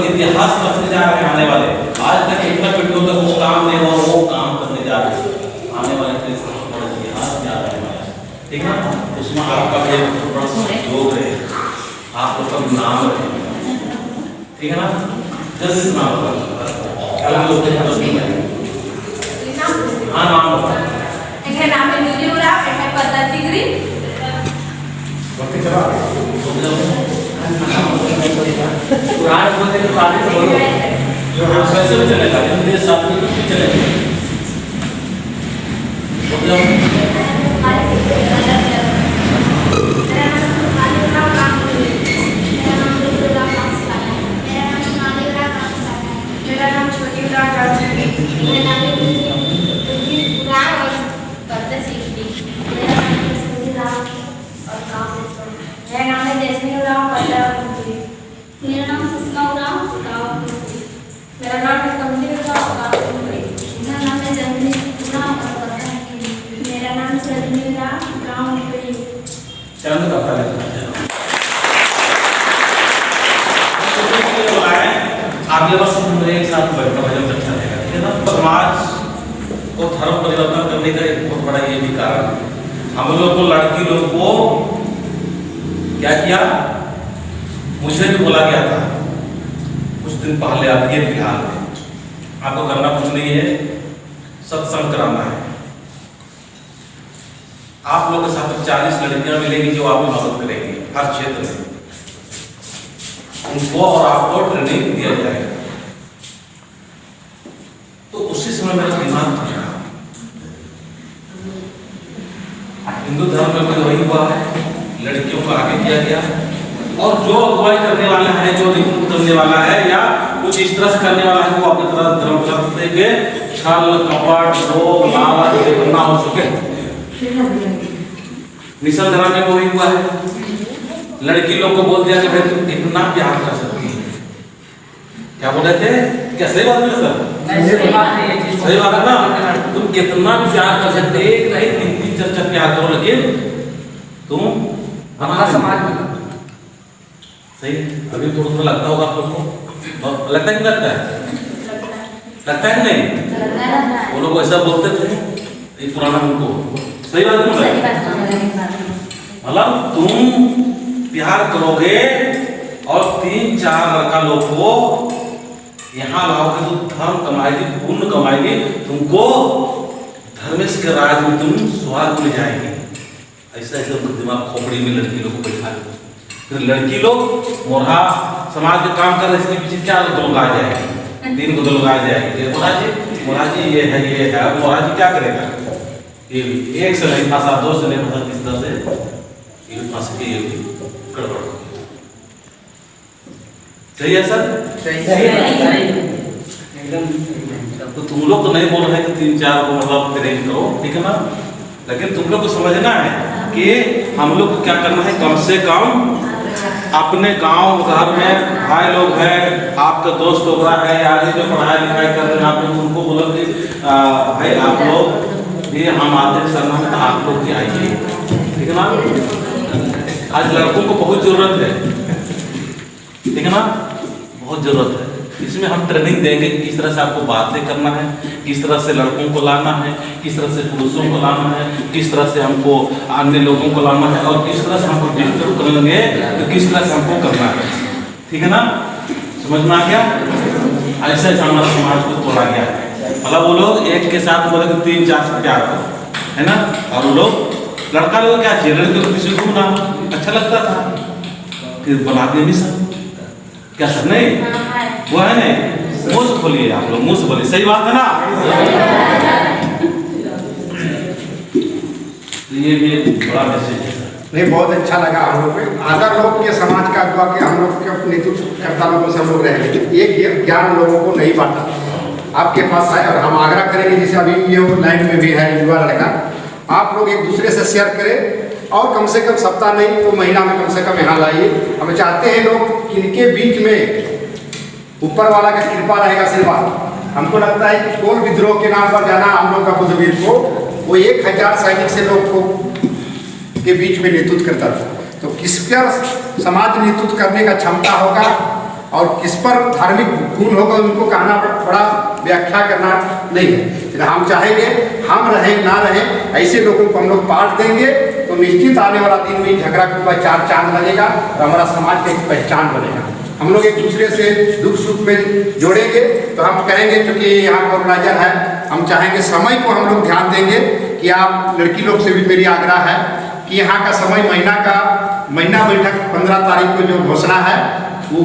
लोग इतिहास रचने जा रहे हैं आने वाले। आज तक इतना पीढ़ियों तक कुछ काम नहीं हुआ, वो काम करने जा रहे हैं आने वाले इतिहास में आ रहे हैं। ठीक है, उसमें आपका भी योग है, आप लोग का नाम रखेंगे। ठीक है ना, जल्दी नाम होगा। हाँ नाम पुराने बोलते हैं पुराने से बोलो, वैसे भी चलेगा, हिंदी शब्द कुछ भी चलेगा। मेरा नाम छोटी मेरा नाम है जैस्मिन उरांव, मेरा नाम सुषमा उरांव, मेरा नाम है कमली उरांव, मेरा नाम है जंगली उरांव, मेरा नाम सजनी उरांव, गाँव उपरी। चंद आगे वर्ष हम एक साथ बैठना भजन अच्छा रहेगा। ठीक है ना, समाज को धर्म परिवर्तन करने का एक बहुत बड़ा ये भी कारण है। हम लोग को लड़की लोग को क्या किया, मुझे भी बोला गया था कुछ दिन पहले, आप ये बिहार में आपको करना कुछ नहीं है, सत्संग कराना है। आप लोग के साथ 40 लड़कियां मिलेंगी जो आपकी मदद करेंगी हर क्षेत्र में, उनको और आपको ट्रेनिंग दिया जाएगा। तो उसी समय मेरा दिमाग था, हिंदू धर्म में भी वही हुआ है, लड़कियों को आगे किया गया, और जो अगुवाई करने वाला है, जो निपुण करने वाला है या कुछ इस तरह से करने वाला है, वो अपनी तरह धर्मशास्त्र के छल कपट रोग लावा ना हो सके। मिशन धर्म में वही हुआ है, लड़की लोग को बोल दिया कि भाई तुम कितना प्यार कर सकती है। क्या बोल रहे थे, क्या सही बात है सर? सही बात है ना, तुम कितना भी प्यार कर सकते, एक नहीं 3-3 4-4 प्यार करो, लेकिन तुम हमारा समाज में सही। अभी थोड़ा लगता होगा आप लोग को, लगता है कि लगता है, लगता है कि नहीं? वो लोग ऐसा बोलते थे, एक पुराना उनको सही बात है। मतलब तुम प्यार करोगे और 3-4 लड़का लोग को यहाँ लाओगे तो धर्म कमाएगी, पुण्य कमाएगी, तुमको धर्मेश के राज में तुम स्वर्ग में जाएंगे। ऐसा ऐसा उनका दिमाग खोपड़ी में लड़की लोग को बैठा दो। फिर लड़की लोग मोरहा समाज के काम कर रहे, इसके पीछे 4 लोग आ जाएंगे, 3 लोग आ जाएंगे। मोरा जी ये है, मोरा जी क्या करेगा, ये भी एक से नहीं फंसा, 2 से नहीं फंसा, 3 से ये फंस के ये भी गड़बड़। सही है सर? सही एकदम। तो तुम लोग तो नहीं बोल रहे कि 3-4 को मतलब ट्रेन करो, ठीक है ना, लेकिन तुम लोग को समझना है कि हम लोग को क्या करना है। कम से कम अपने गांव घर में भाई लोग हैं, आपका दोस्त वगैरह है, या जो पढ़ाई लिखाई कर रहे हैं, आप लोग उनको बोलो कि भाई आप लोग भी हम आते हैं सरना में, तो आप लोग भी आइए, ठीक है ना। आज लड़कों को बहुत जरूरत है, ठीक है ना, बहुत जरूरत है। इसमें हम ट्रेनिंग देंगे किस तरह से आपको बातें करना है, किस तरह से लड़कों को लाना है, किस तरह से पुरुषों को लाना है, किस तरह से हमको अन्य लोगों को लाना है, और किस तरह से हमको डिस्टर्ब करेंगे तो किस तरह से हमको करना है, ठीक है ना। समझ में आ गया? ऐसा ऐसा हमारा समाज को तोड़ा गया है। मतलब वो लोग एक के साथ बोले कि 3-4 से प्यार करो, है ना, और वो लोग लड़का लोग क्या चाहिए, लड़के को किसी को ना अच्छा लगता था कि बना के मिशन, क्या सर नहीं वो है नहीं, मुंह से खोलिए आप लोग, मुंह से बोलिए, सही बात है ना। ये भी एक बड़ा मैसेज है नहीं, बहुत अच्छा लगा हम लोग को। अदर लोग के समाज का अगवा के हम लोग के नेतृत्व करता लोगों से हम लोग रहेंगे, एक ज्ञान लोगों को नहीं बांटा आपके पास है, और हम आग्रह करेंगे जैसे अभी ये लाइन में भी है युवा लड़का, आप लोग एक दूसरे से शेयर करें, और कम से कम सप्ताह नहीं तो महीना में कम से कम यहाँ लाइए। हम चाहते हैं लोग इनके बीच में ऊपर वाला का कृपा रहेगा, आशीर्वाद। हमको लगता है कि कोल विद्रोह के नाम पर जाना हम लोग का बुजुर्ग को, वो 1000 सैनिक से लोग को के बीच में नेतृत्व करता था, तो किस पर समाज नेतृत्व करने का क्षमता होगा, और किस पर धार्मिक गुण होगा उनको कहना बड़ा व्याख्या करना नहीं है। लेकिन हम चाहेंगे हम रहें ना रहें, ऐसे लोगों को हम लोग पाठ देंगे तो निश्चित आने वाला दिन में झगड़ा का चार चांद लगेगा और हमारा समाज की एक पहचान बनेगा। हम लोग एक दूसरे से दुख सुख में जोड़ेंगे तो हम कहेंगे, क्योंकि यहाँ ऑर्गेनाइजर है, हम चाहेंगे समय को हम लोग ध्यान देंगे कि आप लड़की लोग से भी मेरी आग्रह है कि यहाँ का समय महीना बैठक 15 तारीख को जो घोषणा है वो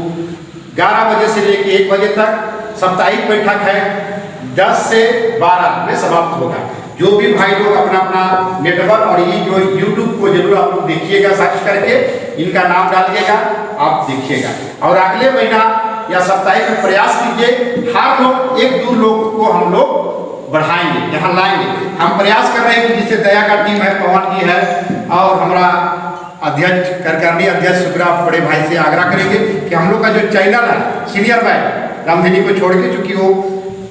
11 बजे से लेकर 1 बजे तक साप्ताहिक बैठक है, 10 से 12 में समाप्त होगा। जो भी भाई लोग अपना अपना नेटवर्क और ये जो यूट्यूब को जरूर आप लोग देखिएगा, सर्च करके इनका नाम डालिएगा, आप देखिएगा। और अगले महीना या साप्ताहिक में प्रयास कीजिए, हर लोग 1-2 लोग को हम लोग बढ़ाएंगे, यहाँ लाएंगे। हम प्रयास कर रहे हैं कि जिससे दया का टीम है, पवन की है और हमारा अध्यक्ष करकर्णी अध्यक्ष सुग्रा बड़े भाई से आग्रह करेंगे कि हम लोग का जो चैनल है सीनियर भाई रामधनी को छोड़ के, चूँकि वो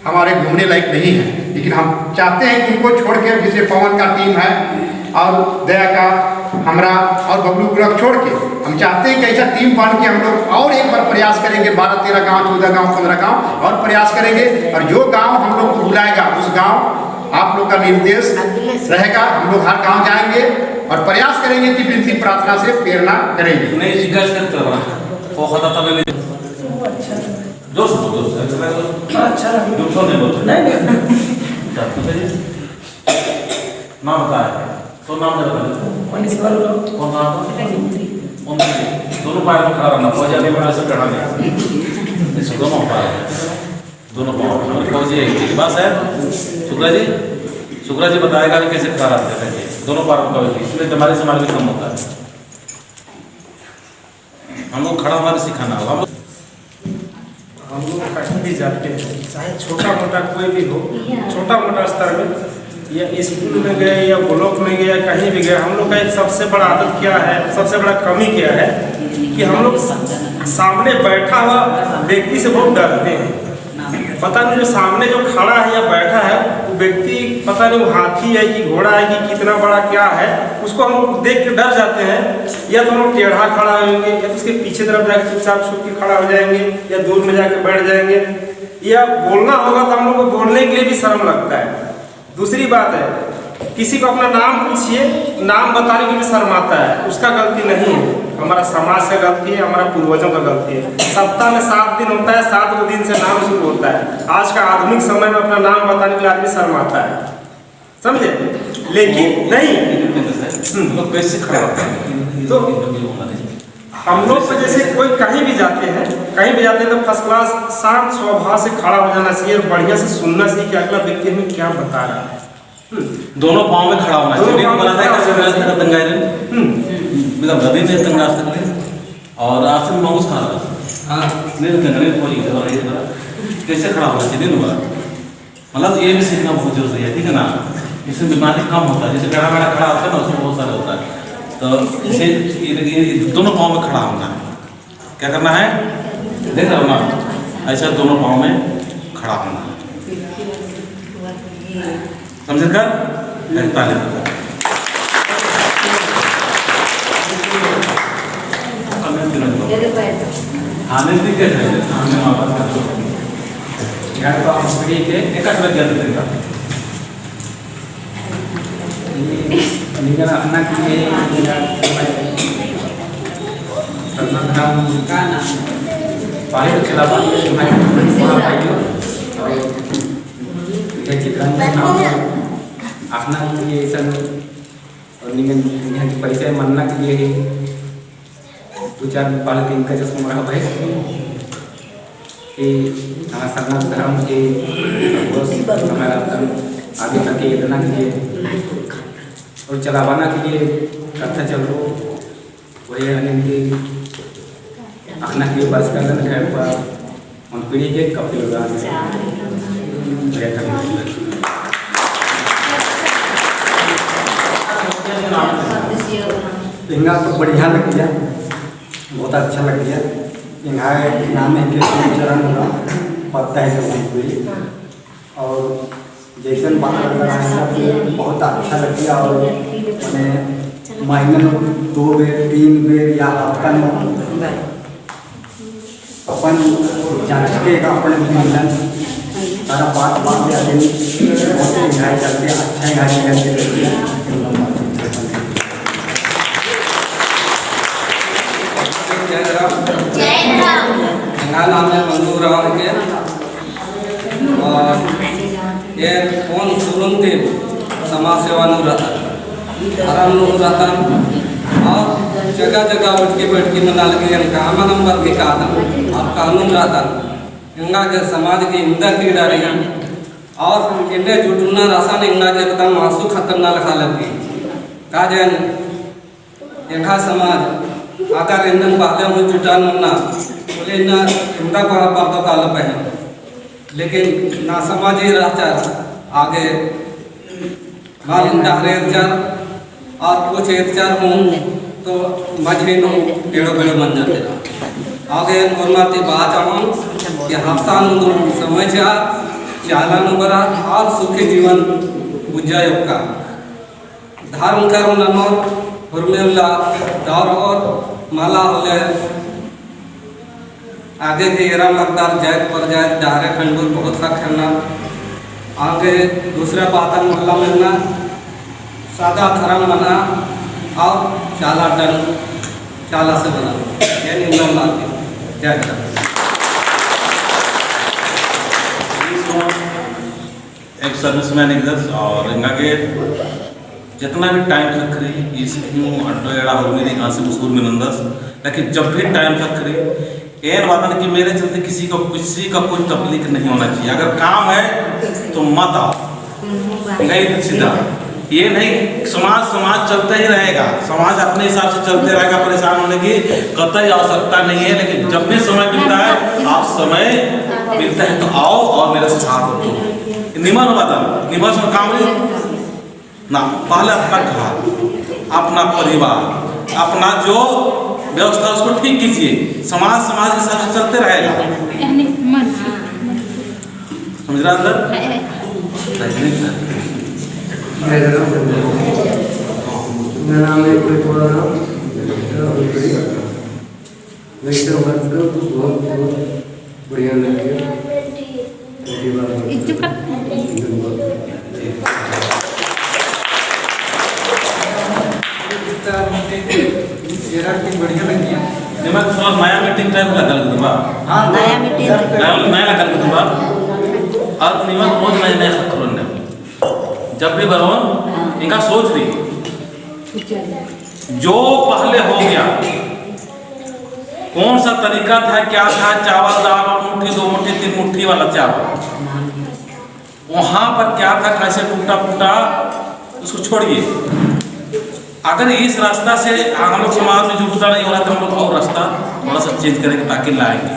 हमारे घूमने लायक नहीं है, लेकिन हम चाहते हैं कि उनको छोड़ के, जैसे पवन का टीम है और दया का हमरा और बबलू को छोड़ के हम चाहते हैं कि ऐसा टीम बन के हम लोग और एक बार प्रयास करेंगे। 12-13 गाँव, 14 गाँव, 15 गाँव और प्रयास करेंगे। और जो गाँव हम लोग को बुलाएगा उस गाँव आप लोग का निर्देश रहेगा, हम लोग हर गाँव जाएंगे और प्रयास करेंगे कि विनती प्रार्थना से प्रेरणा करेंगे। नहीं जिज्ञासा करते हो वो खाता था मैंने दोस्त अच्छा नहीं बोलते नहीं नाम बताया तो नाम कौन दोनों पाए में खड़ा रहना, फौजी आने वाले से चढ़ा नहीं, दोनों पाँव फौजी एक बात है। शुक्रा जी बताएगा कि कैसे खड़ा रहते हैं दोनों पार में कभी, इसलिए हमारे समाज में कम होता है। हम लोग खड़ा होना भी सिखाना होगा। हम लोग कहीं भी जाते हैं, चाहे छोटा मोटा कोई भी हो, छोटा मोटा स्तर में या स्कूल में गए या ब्लॉक में गए या कहीं भी गए, हम लोग का एक सबसे बड़ा आदत क्या है, सबसे बड़ा कमी क्या है कि हम लोग सामने बैठा हुआ व्यक्ति से बहुत डरते हैं। पता नहीं जो सामने जो खड़ा है या बैठा है वो व्यक्ति पता नहीं वो हाथी है कि घोड़ा है कि कितना बड़ा क्या है, उसको हम लोग देख के डर जाते हैं। या तो हम लोग टेढ़ा खड़ा होंगे या तो उसके पीछे तरफ जाकर चुपचाप छुप के खड़ा हो जाएंगे या दूर में जाकर बैठ जाएंगे, या बोलना होगा तो हम लोग को बोलने के लिए भी शर्म लगता है। दूसरी बात है, किसी को अपना नाम पूछिए, नाम बताने के लिए शर्माता है, उसका गलती नहीं है, हमारा समाज का गलती है, हमारा पूर्वजों का गलती है। सप्ताह में 7 दिन होता है, 7 दिन से नाम शुरू होता है। आज का आधुनिक समय में अपना नाम बताने के लिए आदमी शर्माता है, समझे? लेकिन नहीं लोग कैसे खड़ा होते हैं तो हम लोग तो जैसे कोई कहीं भी जाते हैं तो फर्स्ट क्लास शांत स्वभाव से खड़ा हो जाना चाहिए और बढ़िया से सुनना चाहिए कि अगला व्यक्ति हमें क्या बता रहा है। दोनों पाँव में खड़ा होना चाहिए। बनाता है कैसे व्यवस्था का दंगाई मतलब गदी ने दंगा सकते और आसन में उसका हां नहीं दंगाई कोई कैसे खड़ा होना चाहिए दिन भर, मतलब ये भी सीखना बहुत जरूरी है, ठीक है ना? इससे बीमारी कम होता है। जैसे गड़ा खड़ा होता है ना उसमें बहुत सारा होता है, तो इसे दोनों पाँव में खड़ा होना है। क्या करना है देख रहे हो ना, ऐसा दोनों पाँव में खड़ा होना है, समझ कर ताली आने के अन्ना के पानी तो चला अपना लिए पैसे मनना के लिए 2-4 पाल के इनका चश्मा रहा भाई हमारा सरना धर्म के हमारा आगे तक इतना के लिए और चलावाना के लिए कथा चल रो वही अपना के बस का घर पर हम पीढ़ी के कपड़े लगा इनका तो बढ़िया लग गया, बहुत अच्छा लग गया। इनका नाम है कि चरण होगा पता है सब और जैसे बात लग रहा है बहुत अच्छा लग गया। और मैंने 2 बेर 3 बेर या हफ्ता में अपन जांचेगा अपने मिलन सारा बात बात या दिन बहुत घाय चलते अच्छा घाय चलते मेरा नाम है मंजूर राव के और ये फोन तुरंत समाज सेवा रहता आराम रहता और जगह जगह उठ के बैठ के मना लगे काम नंबर के कहा और कानून रहता इंगा के समाज के इंदा की डारे और इंडे जुटना रासा ने इंगा के पता मासू खतरनाक लखा लगी कहा जाए एका समाज आकार इंदन पहले मुझे जुटान ना बोले ना इंदा को पापा काल पहन लेकिन ना समाज ही रहता आगे माल इंदा हरेर चार और कुछ एक चार मुंह तो मझे नो टेढ़ो पेड़ो बन जाते आगे नॉर्मल बात आऊँ कि हफ्ता नु समय चाला बरा और सुखी जीवन बुझाए का धर्म कर्म नमो हुरमेला दौर और माला होले आगे के एरा मकदार जायत पर जायत डारे खंडूर बहुत सा खेलना आगे दूसरा पाता मोहल्ला मिलना सादा धर्म बना और चाला टन चाला से बना ये नियम लाते जय एक सर्विसमैन इधर और इनका के जितना भी टाइम तक करी इस अड्डो एड़ा हो मेरी यहाँ से मसूर में नंदस लेकिन जब भी टाइम तक करी ये बात है कि मेरे चलते किसी का कोई तकलीफ नहीं होना चाहिए अगर काम है तो मत आओ नहीं सीधा ये नहीं समाज चलता ही रहेगा समाज अपने हिसाब से चलते रहेगा परेशान होने की कतई आवश्यकता नहीं है लेकिन जब भी समय मिलता है आप समय मिलता है तो आओ और मेरे साथ दो निमन बता निमन से काम ना पहले अपना घर अपना परिवार अपना जो व्यवस्था उसको ठीक कीजिए समाज के हिसाब से चलते रहेगा समझ रहा अंदर मेरा नाम है कोई थोड़ा नाम वैसे वर्क बहुत बढ़िया लगी बढ़िया लगी निमक थोड़ा नया मीटिंग टाइम लगा दूंगा हाँ नया मीटिंग नया लगा दूंगा और निमक रोज नया खरोन जब भी बरोन इनका सोच रही जो पहले हो गया कौन सा तरीका था क्या था चावल दाल और मुट्ठी 2 मुट्ठी 3 मुट्ठी वाला चावल वहां पर क्या था कैसे टूटा उसको छोड़िए अगर इस रास्ता से हम लोग समाज में जुटता नहीं हो रहा तो हम लोग और रास्ता थोड़ा सा चेंज करेंगे ताकि लाएंगे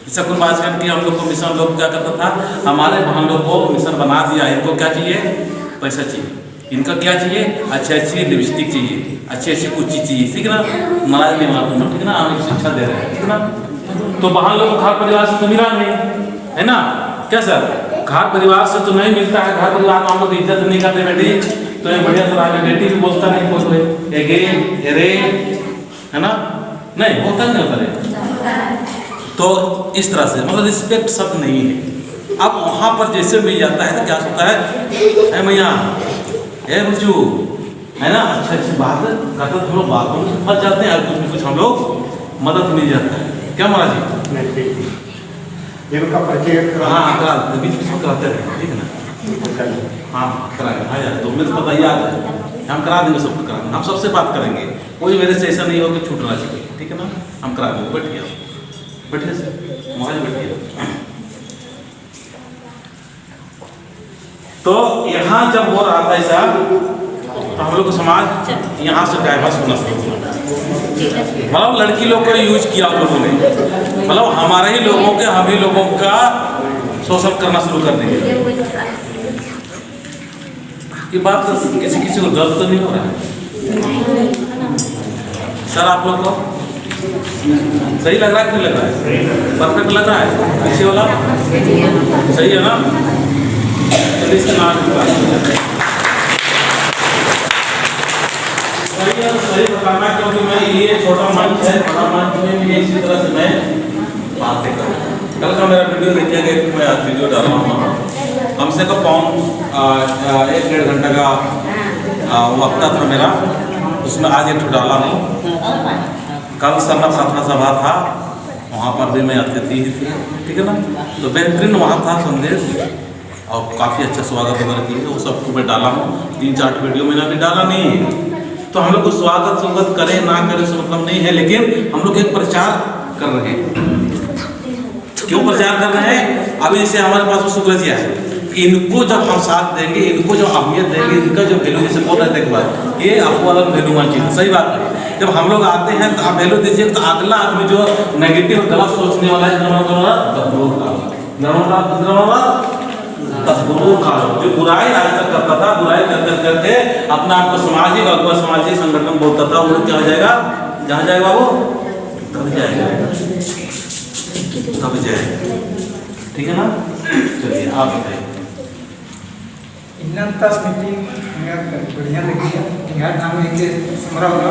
जैसा कुछ बात कि हम लोग को मिशन लोग क्या करता था हमारे हम लोग को मिशन बना दिया इनको क्या चाहिए पैसा चाहिए इनका क्या चाहिए अच्छी लिपस्टिक चाहिए अच्छी कुछ चीज़ चाहिए ठीक है ना नाराज नहीं होना ठीक है ना हम शिक्षा दे रहे हैं ठीक है ना तो वहाँ लोग घर परिवार से तो मिला नहीं है ना क्या सर घर परिवार से तो नहीं मिलता है घर परिवार में हम लोग इज्जत नहीं करते बेटी तो ये बढ़िया सलाह बेटी भी बोलता नहीं कोई रे है ना नहीं होता नहीं होता तो इस तरह से मतलब रिस्पेक्ट सब नहीं है अब वहाँ पर जैसे भी जाता है तो क्या होता है मैया ए बुच्चू है ना अच्छी बात करते हम लोग बातों में फंस जाते हैं और कुछ हम लोग मदद मिल जाता है क्या महाराज जी इनका परिचय हाँ बीच में कराते रहे ठीक है ना हाँ कराएंगे हाँ यार तो मुझे पता याद है हम करा देंगे सब करा देंगे हम सबसे बात करेंगे कोई मेरे से ऐसा नहीं हो कि छूटना चाहिए ठीक है ना हम करा देंगे बैठिए से मोबाइल बैठिए तो यहाँ जब हो रहा था ऐसा तो हम लोग को समाज यहाँ से डाइवर्स होना शुरू हुआ मतलब लड़की लोग को यूज किया उन लोगों ने मतलब हमारे ही लोगों के हम ही लोगों का शोषण करना शुरू कर दिए ये बात किसी को गलत तो नहीं हो रहा है सर आप लोग को सही लग रहा है क्यों लग रहा है परफेक्ट लग रहा है पीछे वाला सही है ना तो इसका नाम सही बताना क्योंकि मैं ये छोटा मंच है बड़ा मंच में भी इसी तरह से मैं बातें करो। कल का मेरा वीडियो देखिएगा, एक मैं आज वीडियो डाल रहा हूँ, कम से कम 1-1.5 घंटा का वक्त था मेरा, उसमें आज एक डाला हूँ। कल समर साधना सभा था, वहाँ पर भी मैं अतिथि ही थी, ठीक है ना। तो बेहतरीन वहाँ था संदेश और काफ़ी अच्छा स्वागत वगैरह किए, वो सबको मैं डाला हूँ। 3-4 वीडियो मैंने अभी डाला नहीं है। तो हम लोग को स्वागत करें ना करें उससे मतलब नहीं है, लेकिन हम लोग एक प्रचार कर रहे हैं। क्यों प्रचार कर रहे हैं? अभी जैसे हमारे पास वो शुक्रिया है, इनको जब हम साथ देंगे, इनको जब अहमियत देंगे, इनका जो वैल्यू, जैसे बोल रहे थे एक बार, ये आपको अलग वैल्यू मान चीज़, सही बात है। जब हम लोग आते हैं तो आप वैल्यू दीजिए, तो अगला आदमी जो नेगेटिव गलत सोचने वाला है, जो बुराई आज तक करता था, बुराई करते अपना आपको सामाजिक अगुआ, सामाजिक संगठन बोलता था, वो क्या हो जाएगा? जहाँ जाएगा वो तब जाएगा, तब जाएगा, ठीक है ना। चलिए आप बताइए। ಇನ್ನಂತ ಮೀಟಿಂಗ್ बढ़िया लगी है। यहाँ नाम एक समरा होगा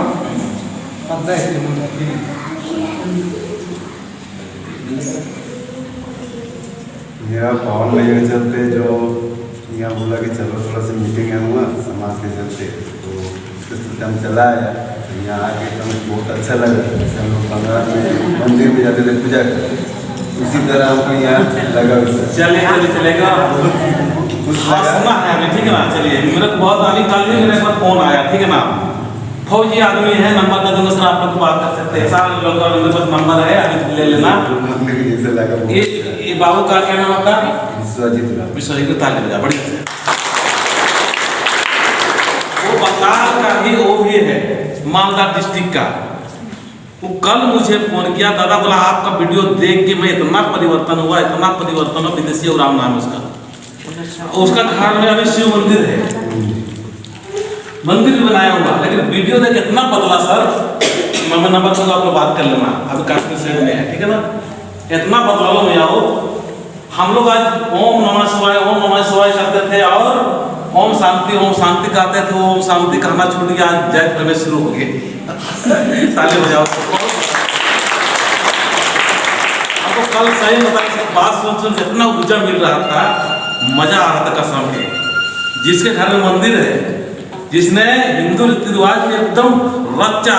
पता है मेरा पवन भाई के चलते जो यहाँ बोला कि चलो थोड़ा सा मीटिंग है हुआ समाज के चलते, तो उसके चलते हम चला आया। यहाँ आके तो हमें बहुत अच्छा लगा। जैसे हम लोग 15 में मंदिर में जाते थे पूजा करते, उसी तरह हमको यहाँ लगा। चलेगा सुना है हमें, ठीक है ना। चलिए, मेरे को बहुत अभी कल भी मेरे पास फोन आया, ठीक है ना। फौजी आदमी है, नंबर दे दूंगा सर, आप लोग को बात कर सकते हैं। सारे लोग का मेरे पास नंबर है, अभी ले लेना। जैसे लगा ये बाबू का क्या नाम आपका? विश्वजीत ताली बजा बढ़िया से। वो बंगाल का ही वो भी है, मालदा डिस्ट्रिक्ट का। वो कल मुझे फोन किया, दादा बोला आपका वीडियो देख के मैं इतना परिवर्तन हुआ, इतना परिवर्तन हुआ। विदेशी और राम नाम है उसका घर में अभी शिव मंदिर है, मंदिर बनाया हुआ, लेकिन वीडियो देख इतना बदला सर। मैं नंबर से आप लोग बात कर लेना, अभी काश्मीर से में है, ठीक है ना। इतना बदलाव में आओ। हम लोग आज ओम नमः शिवाय, ओम नमः शिवाय करते थे और ओम शांति कहते थे। ओम शांति कहना छूट गया, आज जय प्रवेश शुरू हो गए। ताली बजाओ। आपको कल सही बताया, बात सोच जितना ऊर्जा मिल रहा था, मजा आ रहा था कसम के। जिसके घर में मंदिर है, जिसने हिंदू रीति रिवाज में एकदम रचा